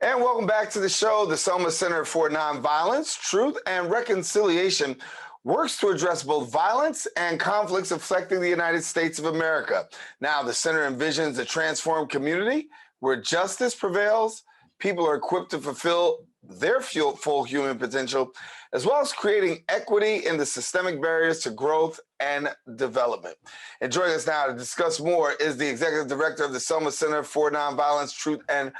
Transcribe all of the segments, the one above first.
And welcome back to the show. The Selma Center for Nonviolence, Truth, and Reconciliation works to address both violence and conflicts affecting the United States of America. Now, the center envisions a transformed community where justice prevails, people are equipped to fulfill their full human potential, as well as creating equity in the systemic barriers to growth and development. And joining us now to discuss more is the Executive Director of the Selma Center for Nonviolence, Truth, and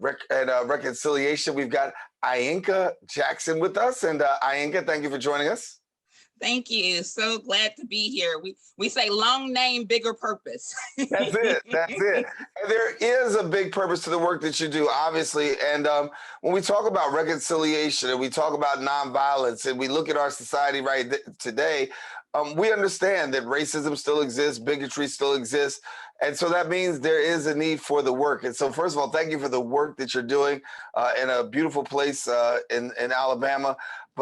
Reconciliation. We've got Ainka Jackson with us. And Ainka, thank you for joining us. Thank you. So glad to be here. We say long name, bigger purpose. That's it. That's it. And there is a big purpose to the work that you do, obviously. And when we talk about reconciliation and we talk about nonviolence and we look at our society today, we understand that racism still exists, bigotry still exists. And so that means there is a need for the work. And so first of all, thank you for the work that you're doing in a beautiful place in Alabama.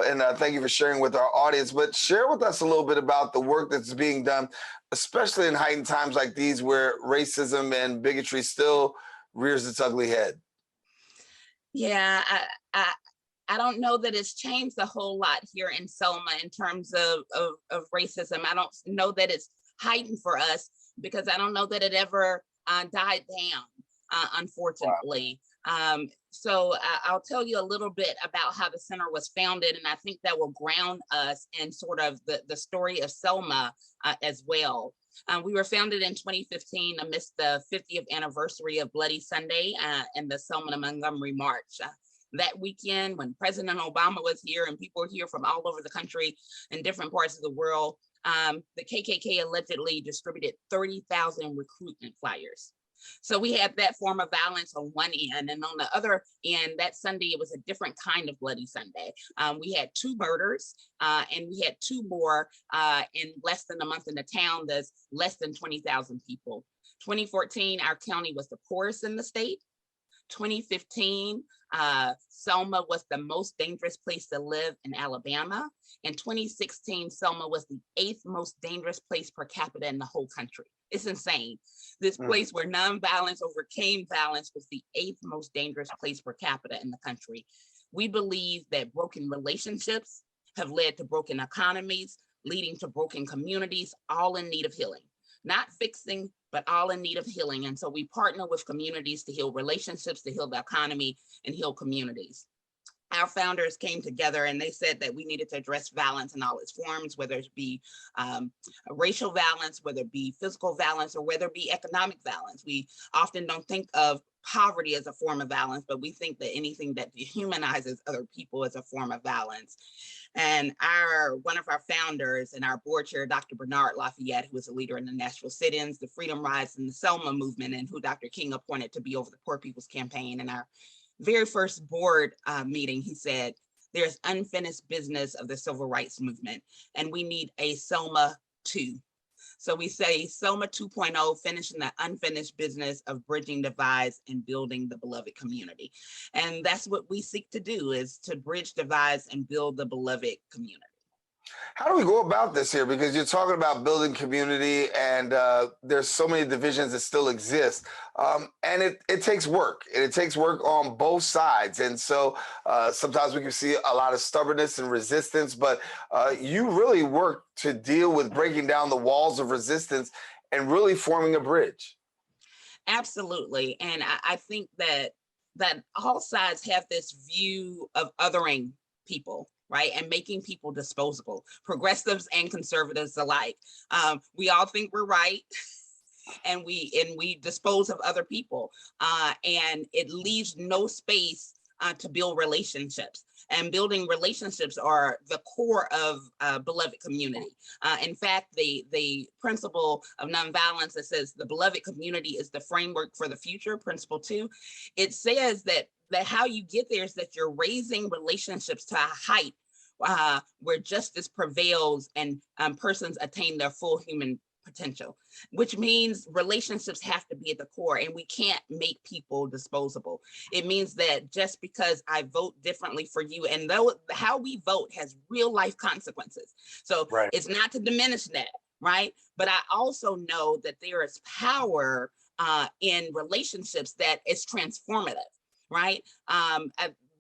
And thank you for sharing with our audience. But share with us a little bit about the work that's being done, especially in heightened times like these where racism and bigotry still rears its ugly head. Yeah, I don't know that it's changed a whole lot here in Selma in terms of racism. I don't know that it's heightened for us because I don't know that it ever died down, unfortunately. Wow. So I'll tell you a little bit about how the center was founded, and I think that will ground us in sort of the story of Selma as well. We were founded in 2015 amidst the 50th anniversary of Bloody Sunday and the Selma to Montgomery March. That weekend, when President Obama was here and people were here from all over the country and different parts of the world, the KKK allegedly distributed 30,000 recruitment flyers. So we had that form of violence on one end, and on the other end, that Sunday, it was a different kind of Bloody Sunday. We had 2 murders, and we had 2 more in less than a month in the town. There's less than 20,000 people. 2014, our county was the poorest in the state. 2015, Selma was the most dangerous place to live in Alabama. In 2016, Selma was the 8th most dangerous place per capita in the whole country. It's insane. This place where nonviolence overcame violence was the 8th most dangerous place per capita in the country. We believe that broken relationships have led to broken economies, leading to broken communities, all in need of healing. Not fixing, but all in need of healing. And so we partner with communities to heal relationships, to heal the economy, and heal communities. Our founders came together and they said that we needed to address violence in all its forms, whether it be racial violence, whether it be physical violence, or whether it be economic violence. We often don't think of poverty as a form of violence, but we think that anything that dehumanizes other people is a form of violence. And one of our founders and our board chair, Dr. Bernard Lafayette, who was a leader in the Nashville sit-ins, the Freedom Rides, and the Selma movement, and who Dr. King appointed to be over the Poor People's Campaign. In our very first board meeting, he said, there's unfinished business of the civil rights movement, and we need a Selma 2. So we say Selma 2.0, finishing the unfinished business of bridging divides and building the beloved community. And that's what we seek to do, is to bridge divides and build the beloved community. How do we go about this here? Because you're talking about building community and there's so many divisions that still exist. And it takes work, and it takes work on both sides. And so sometimes we can see a lot of stubbornness and resistance, but you really work to deal with breaking down the walls of resistance and really forming a bridge. Absolutely. And I think that all sides have this view of othering people, right? And making people disposable, progressives and conservatives alike. We all think we're right, and we dispose of other people, and it leaves no space to build relationships. And building relationships are the core of beloved community. In fact, the principle of nonviolence that says the beloved community is the framework for the future, principle 2, it says that how you get there is that you're raising relationships to a height where justice prevails and persons attain their full human potential, which means relationships have to be at the core, and we can't make people disposable. It means that just because I vote differently for you, and though how we vote has real life consequences. So right. It's not to diminish that, right? But I also know that there is power in relationships that is transformative. right?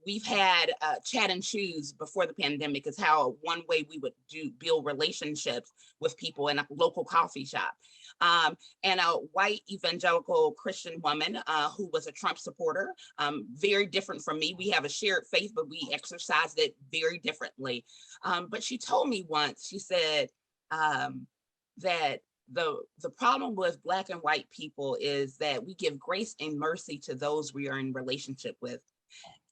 We've had chat and choose before the pandemic is how one way we would build relationships with people in a local coffee shop. And a white evangelical Christian woman who was a Trump supporter, very different from me. We have a shared faith, but we exercised it very differently. But she told me once, she said that the problem with Black and white people is that we give grace and mercy to those we are in relationship with,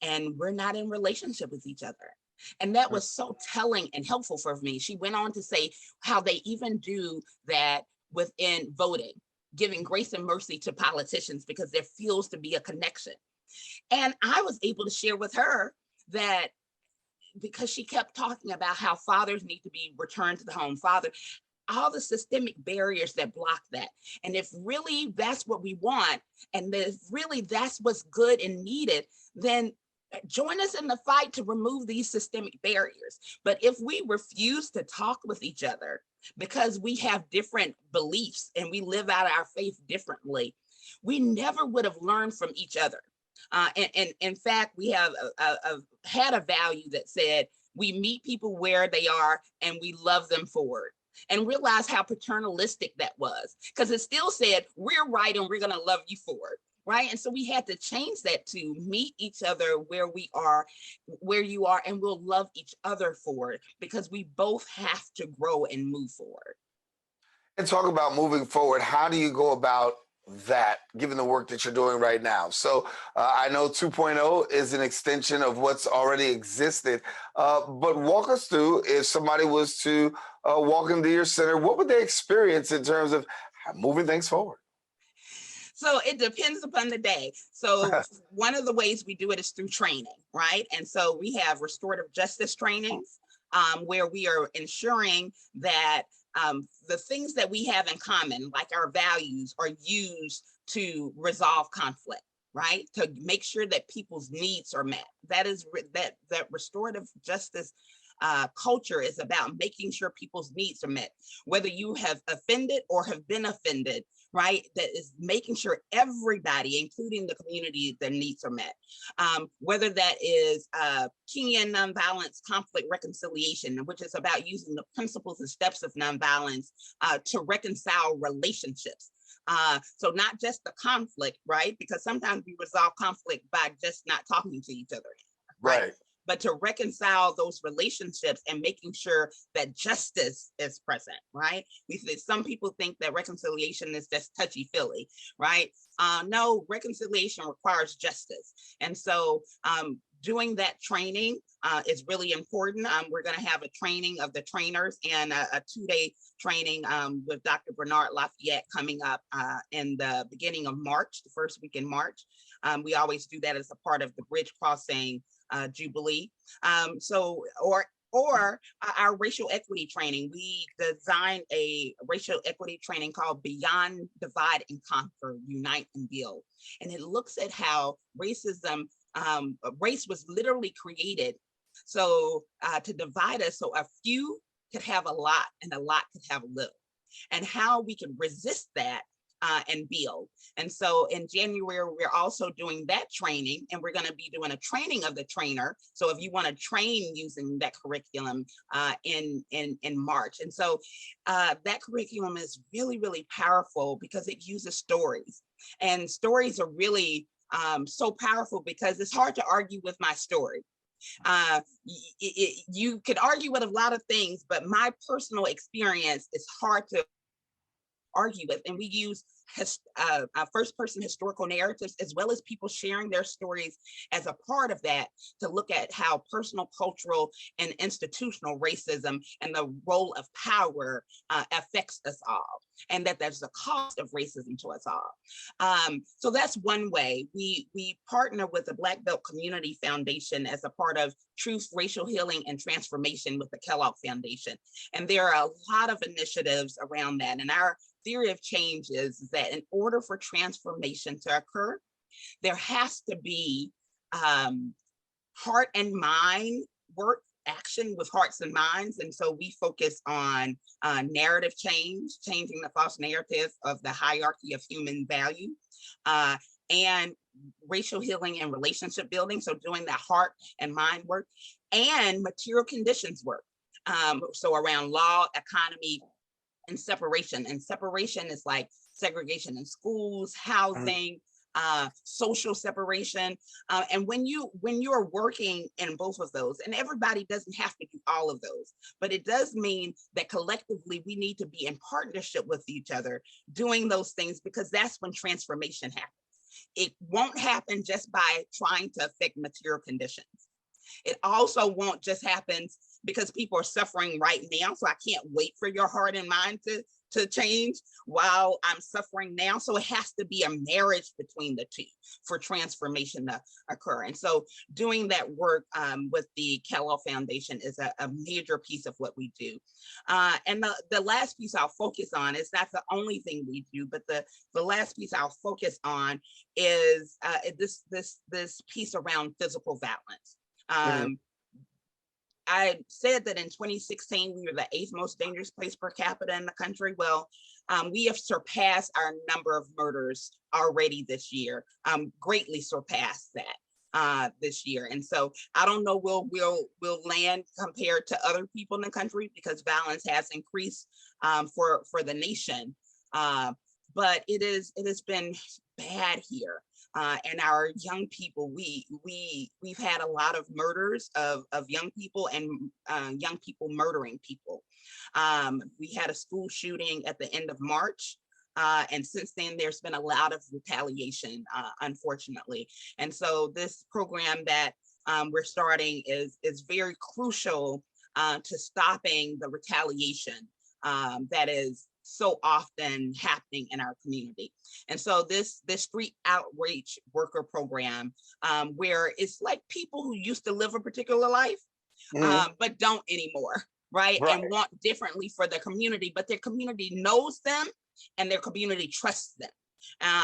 and we're not in relationship with each other. And that was so telling and helpful for me. She went on to say how they even do that within voting, giving grace and mercy to politicians because there feels to be a connection. And I was able to share with her that, because she kept talking about how fathers need to be returned to the home, all the systemic barriers that block that. And if really that's what we want, and if really that's what's good and needed, then join us in the fight to remove these systemic barriers. But if we refuse to talk with each other because we have different beliefs and we live out our faith differently, we never would have learned from each other. And in fact, we have had a value that said we meet people where they are and we love them forward. And realize how paternalistic that was, because it still said we're right and we're going to love you forward. Right. And so we had to change that to meet each other where we are, where you are, and we'll love each other forward, because we both have to grow and move forward. And talk about moving forward. How do you go about that, given the work that you're doing right now? So I know 2.0 is an extension of what's already existed, but walk us through, if somebody was to walk into your center, what would they experience in terms of moving things forward? So it depends upon the day. So one of the ways we do it is through training, right? And so we have restorative justice trainings where we are ensuring that the things that we have in common, like our values, are used to resolve conflict, right? To make sure that people's needs are met. That is that restorative justice culture is about making sure people's needs are met, whether you have offended or have been offended, right? That is making sure everybody, including the community, their needs are met. Whether that is Kenyan nonviolence conflict reconciliation, which is about using the principles and steps of nonviolence to reconcile relationships. So not just the conflict, right? Because sometimes we resolve conflict by just not talking to each other, right? But to reconcile those relationships and making sure that justice is present, right? Some people think that reconciliation is just touchy-feely, right? No, reconciliation requires justice. And so doing that training is really important. We're going to have a training of the trainers and a 2-day training with Dr. Bernard Lafayette coming up in the beginning of March, the first week in March. We always do that as a part of the Bridge Crossing Jubilee. Or our racial equity training. We designed a racial equity training called Beyond Divide and Conquer, Unite and Build. And it looks at how racism, race was literally created so to divide us, so a few could have a lot and a lot could have a little, and how we can resist that and build. And so in January, we're also doing that training, and we're going to be doing a training of the trainer. So if you want to train using that curriculum in March. And so that curriculum is really, really powerful because it uses stories, and stories are really so powerful because it's hard to argue with my story. You could argue with a lot of things, but my personal experience is hard to argue with. And we use first-person historical narratives, as well as people sharing their stories as a part of that, to look at how personal, cultural, and institutional racism and the role of power affects us all, and that there's a cost of racism to us all. So that's one way. We partner with the Black Belt Community Foundation as a part of Truth, Racial Healing, and Transformation with the Kellogg Foundation. And there are a lot of initiatives around that. And our theory of change is that in order for transformation to occur, there has to be heart and mind work, action with hearts and minds. And so we focus on narrative change, changing the false narrative of the hierarchy of human value. And racial healing and relationship building, so doing that heart and mind work, and material conditions work. So around law, economy, and separation. And separation is like segregation in schools, housing, social separation. And when you're working in both of those, and everybody doesn't have to do all of those, but it does mean that collectively we need to be in partnership with each other doing those things, because that's when transformation happens. It won't happen just by trying to affect material conditions. It also won't just happen because people are suffering right now. So I can't wait for your heart and mind to change while I'm suffering now. So it has to be a marriage between the two for transformation to occur. And so doing that work with the Kellogg Foundation is a major piece of what we do. And the last piece I'll focus on is not the only thing we do, but the last piece I'll focus on is this piece around physical violence. I said that in 2016, we were the 8th most dangerous place per capita in the country. Well, we have surpassed our number of murders already this year, greatly surpassed that this year. And so I don't know we'll land compared to other people in the country, because violence has increased for the nation. But it has been bad here. And our young people, we've had a lot of murders of young people, and young people murdering people. We had a school shooting at the end of March. And since then, there's been a lot of retaliation, unfortunately. And so this program that we're starting is very crucial to stopping the retaliation that is so often happening in our community. And so this street outreach worker program, where it's like people who used to live a particular life, but don't anymore, right? And want differently for their community, but their community knows them and their community trusts them.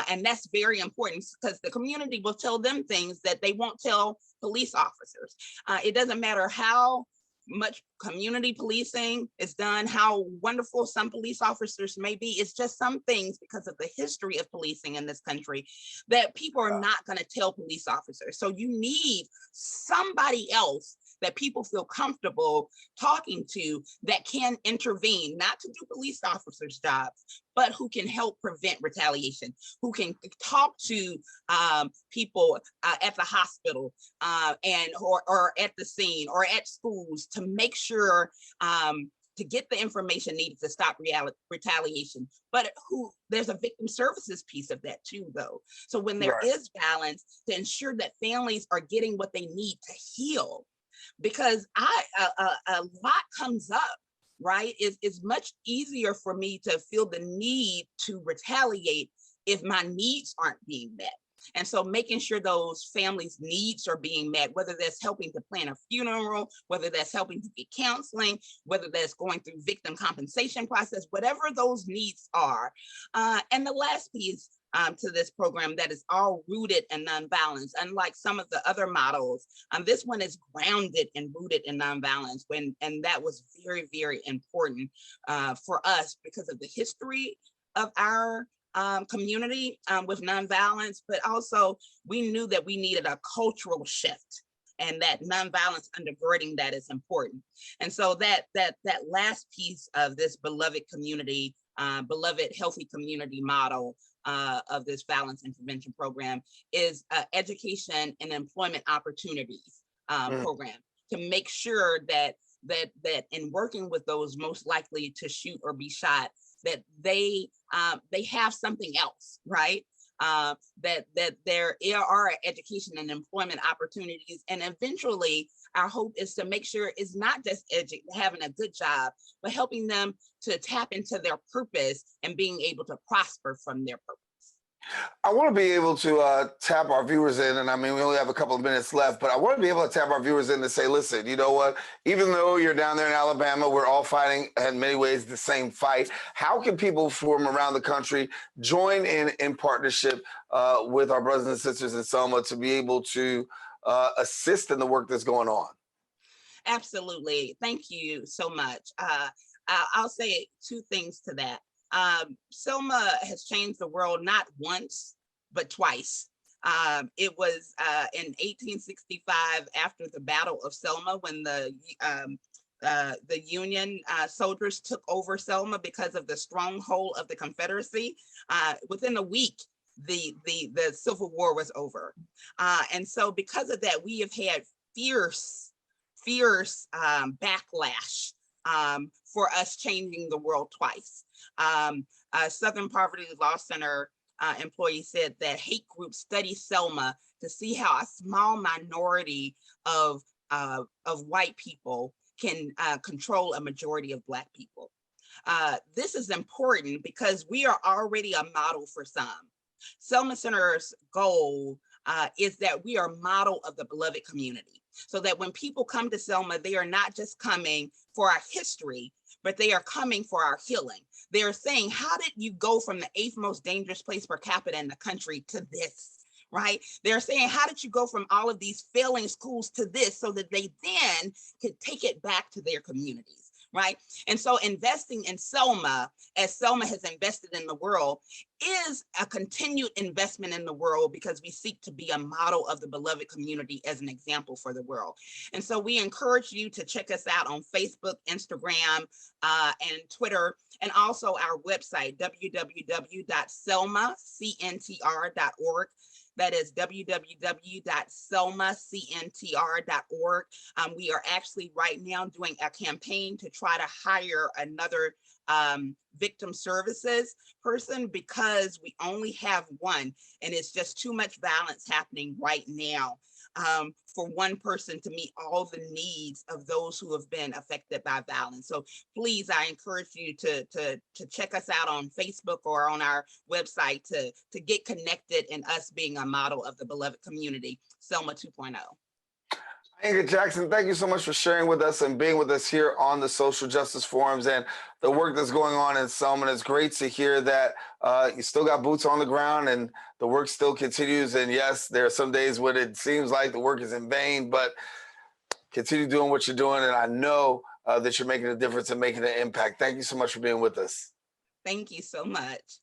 And that's very important, because the community will tell them things that they won't tell police officers. It doesn't matter how much community policing is done, how wonderful some police officers may be. It's just some things, because of the history of policing in this country, that people are not going to tell police officers. So you need somebody else that people feel comfortable talking to, that can intervene, not to do police officers' jobs, but who can help prevent retaliation, who can talk to people at the hospital or at the scene or at schools, to make sure to get the information needed to stop retaliation. But there's a victim services piece of that too, though. So when there is violence, to ensure that families are getting what they need to heal, because a lot comes up, right? It's much easier for me to feel the need to retaliate if my needs aren't being met. And so making sure those families' needs are being met, whether that's helping to plan a funeral, whether that's helping to get counseling, whether that's going through victim compensation process, whatever those needs are. And the last piece to this program that is all rooted in nonviolence, unlike some of the other models, this one is grounded and rooted in nonviolence. And that was very, very important for us, because of the history of our community with nonviolence, but also we knew that we needed a cultural shift, and that nonviolence undergirding that is important. And so that last piece of this beloved community, beloved healthy community model of this violence intervention program is education and employment opportunities program, to make sure that in working with those most likely to shoot or be shot, that they have something else, right? That there are education and employment opportunities. And eventually our hope is to make sure it's not just having a good job, but helping them to tap into their purpose and being able to prosper from their purpose. I want to be able to tap our viewers in, and I mean, we only have a couple of minutes left, but I want to be able to tap our viewers in to say, listen, you know what? Even though you're down there in Alabama, we're all fighting in many ways the same fight. How can people from around the country join in partnership with our brothers and sisters in Selma to be able to assist in the work that's going on? Absolutely. Thank you so much. I'll say two things to that. Selma has changed the world not once, but twice. It was in 1865, after the Battle of Selma, when the Union soldiers took over Selma because of the stronghold of the Confederacy. Within a week, the Civil War was over. And so because of that, we have had fierce backlash for us changing the world twice. Southern Poverty Law Center employee said that hate groups study Selma to see how a small minority of white people can control a majority of Black people. This is important because we are already a model for some. Selma Center's goal is that we are a model of the beloved community, so that when people come to Selma, they are not just coming for our history, but they are coming for our healing. They're saying, how did you go from the 8th most dangerous place per capita in the country to this? Right? They're saying, how did you go from all of these failing schools to this, so that they then could take it back to their communities, right? And so investing in Selma, as Selma has invested in the world, is a continued investment in the world, because we seek to be a model of the beloved community as an example for the world. And so we encourage you to check us out on Facebook, Instagram, and Twitter, and also our website, www.selmacntr.org. That is www.selmacntr.org. We are actually right now doing a campaign to try to hire another victim services person, because we only have one, and it's just too much violence happening right now for one person to meet all the needs of those who have been affected by violence. So please, I encourage you to check us out on Facebook or on our website to get connected in us being a model of the beloved community, Selma 2.0. Ainka Jackson, thank you so much for sharing with us and being with us here on the Social Justice Forums and the work that's going on in Selma. And it's great to hear that you still got boots on the ground and the work still continues. And yes, there are some days when it seems like the work is in vain, but continue doing what you're doing. And I know that you're making a difference and making an impact. Thank you so much for being with us. Thank you so much.